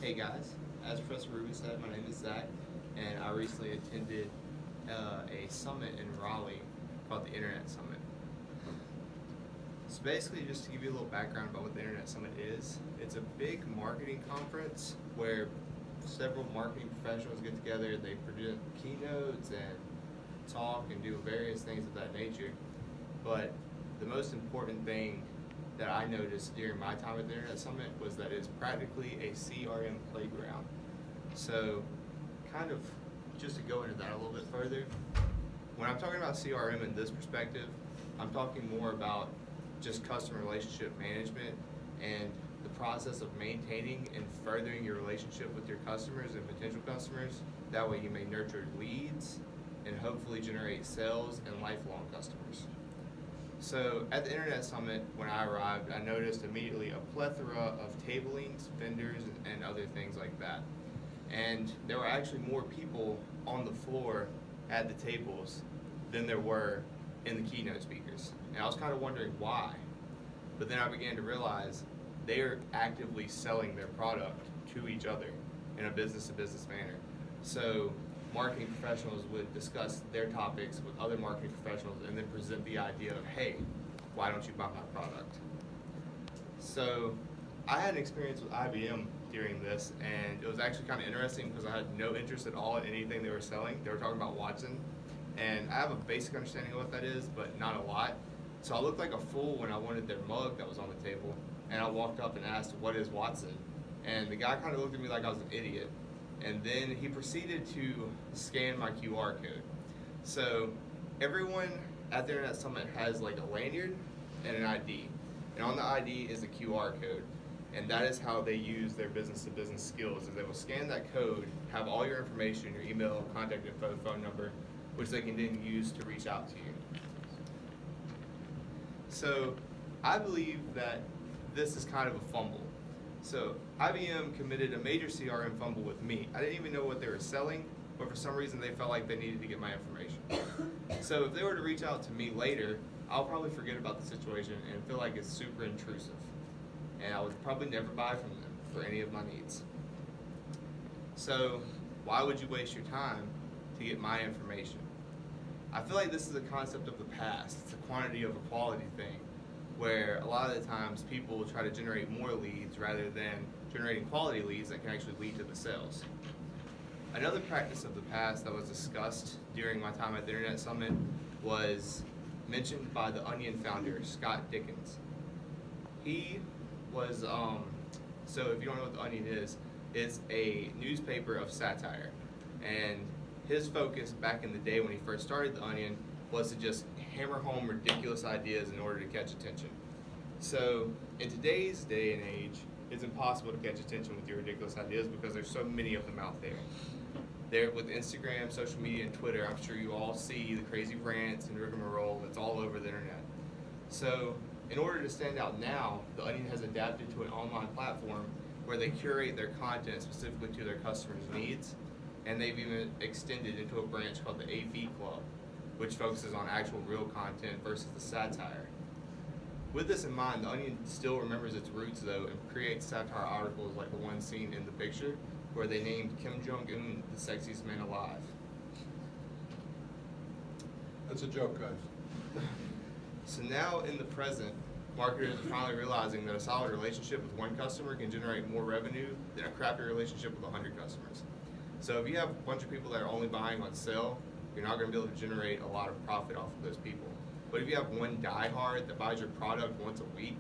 Hey guys, as Professor Ruby said, my name is Zach, and I recently attended a summit in Raleigh called the Internet Summit. So basically, just to give you a little background about what the Internet Summit is, it's a big marketing conference where several marketing professionals get together, they present keynotes and talk and do various things of that nature. But the most important thing that I noticed during my time at the Internet Summit was that it's practically a CRM playground. So kind of just to go into that a little bit further, when I'm talking about CRM in this perspective, I'm talking more about just customer relationship management and the process of maintaining and furthering your relationship with your customers and potential customers. That way you may nurture leads and hopefully generate sales and lifelong customers. So at the Internet Summit, when I arrived, I noticed immediately a plethora of tablings, vendors, and other things like that. And there were actually more people on the floor at the tables than there were in the keynote speakers. And I was kind of wondering why. But then I began to realize they are actively selling their product to each other in a business-to-business manner. So marketing professionals would discuss their topics with other marketing professionals and then present the idea of, hey, why don't you buy my product? So I had an experience with IBM during this, and it was actually kind of interesting because I had no interest at all in anything they were selling. They were talking about Watson, and I have a basic understanding of what that is, but not a lot. So I looked like a fool when I wanted their mug that was on the table, and I walked up and asked, what is Watson? And the guy kind of looked at me like I was an idiot. And then he proceeded to scan my QR code. So everyone at the Internet Summit has like a lanyard and an ID. And on the ID is a QR code. And that is how they use their business-to-business skills, is they will scan that code, have all your information, your email, contact info, phone number, which they can then use to reach out to you. So I believe that this is kind of a fumble. So IBM committed a major CRM fumble with me. I didn't even know what they were selling, but for some reason they felt like they needed to get my information. So if they were to reach out to me later, I'll probably forget about the situation and feel like it's super intrusive. And I would probably never buy from them for any of my needs. So why would you waste your time to get my information? I feel like this is a concept of the past. It's a quantity of a quality thing, where a lot of the times people try to generate more leads rather than generating quality leads that can actually lead to the sales. Another practice of the past that was discussed during my time at the Internet Summit was mentioned by the Onion founder, Scott Dickens. He was, so if you don't know what the Onion is, it's a newspaper of satire. And his focus back in the day when he first started the Onion was to just hammer home ridiculous ideas in order to catch attention. So in today's day and age, it's impossible to catch attention with your ridiculous ideas because there's so many of them out there. There with Instagram, social media, and Twitter, I'm sure you all see the crazy rants and rigmarole that's all over the internet. So in order to stand out now, the Onion has adapted to an online platform where they curate their content specifically to their customers' needs, and they've even extended into a branch called the AV Club, which focuses on actual real content versus the satire. With this in mind, the Onion still remembers its roots though and creates satire articles like the one seen in the picture where they named Kim Jong-un the sexiest man alive. That's a joke, guys. So now in the present, marketers are finally realizing that a solid relationship with one customer can generate more revenue than a crappy relationship with 100 customers. So if you have a bunch of people that are only buying on sale, you're not going to be able to generate a lot of profit off of those people. But if you have one diehard that buys your product once a week,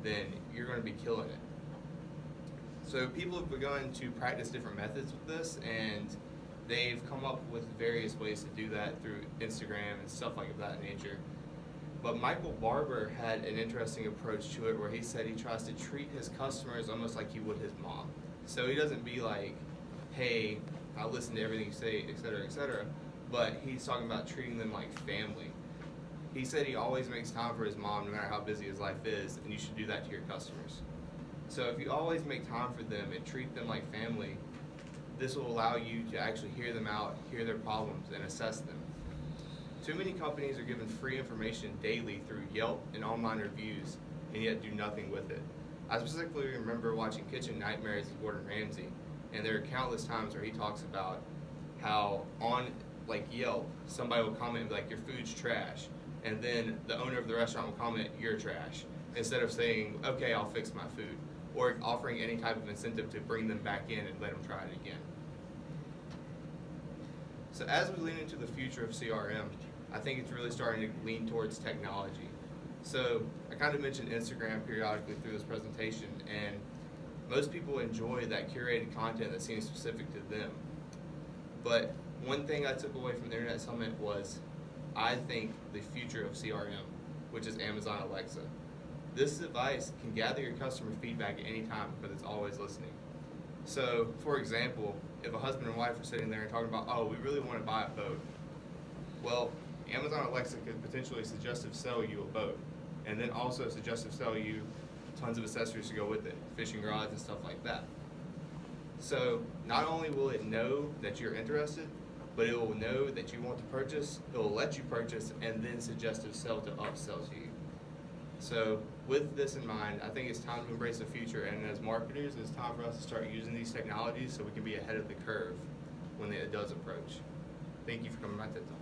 then you're going to be killing it. So people have begun to practice different methods with this, and they've come up with various ways to do that through Instagram and stuff like that nature. But Michael Barber had an interesting approach to it where he said he tries to treat his customers almost like he would his mom. So he doesn't be like, hey, I listen to everything you say, et cetera, but he's talking about treating them like family. He said he always makes time for his mom no matter how busy his life is, and you should do that to your customers. So if you always make time for them and treat them like family, this will allow you to actually hear them out, hear their problems, and assess them. Too many companies are given free information daily through Yelp and online reviews, and yet do nothing with it. I specifically remember watching Kitchen Nightmares with Gordon Ramsay, and there are countless times where he talks about how on like Yelp, somebody will comment and be like, your food's trash, and then the owner of the restaurant will comment, you're trash, instead of saying, okay, I'll fix my food, or offering any type of incentive to bring them back in and let them try it again. So as we lean into the future of CRM, I think it's really starting to lean towards technology. So I kind of mentioned Instagram periodically through this presentation, and most people enjoy that curated content that seems specific to them. But one thing I took away from the Internet Summit was, I think, the future of CRM, which is Amazon Alexa. This device can gather your customer feedback at any time because it's always listening. So, for example, if a husband and wife are sitting there and talking about, oh, we really want to buy a boat, well, Amazon Alexa could potentially suggestive sell you a boat, and then also suggestive sell you tons of accessories to go with it, fishing rods and stuff like that. So not only will it know that you're interested, but it will know that you want to purchase, it will let you purchase, and then suggestive sell to upsell to you. So with this in mind, I think it's time to embrace the future, and as marketers, it's time for us to start using these technologies so we can be ahead of the curve when it does approach. Thank you for coming to my TED Talk.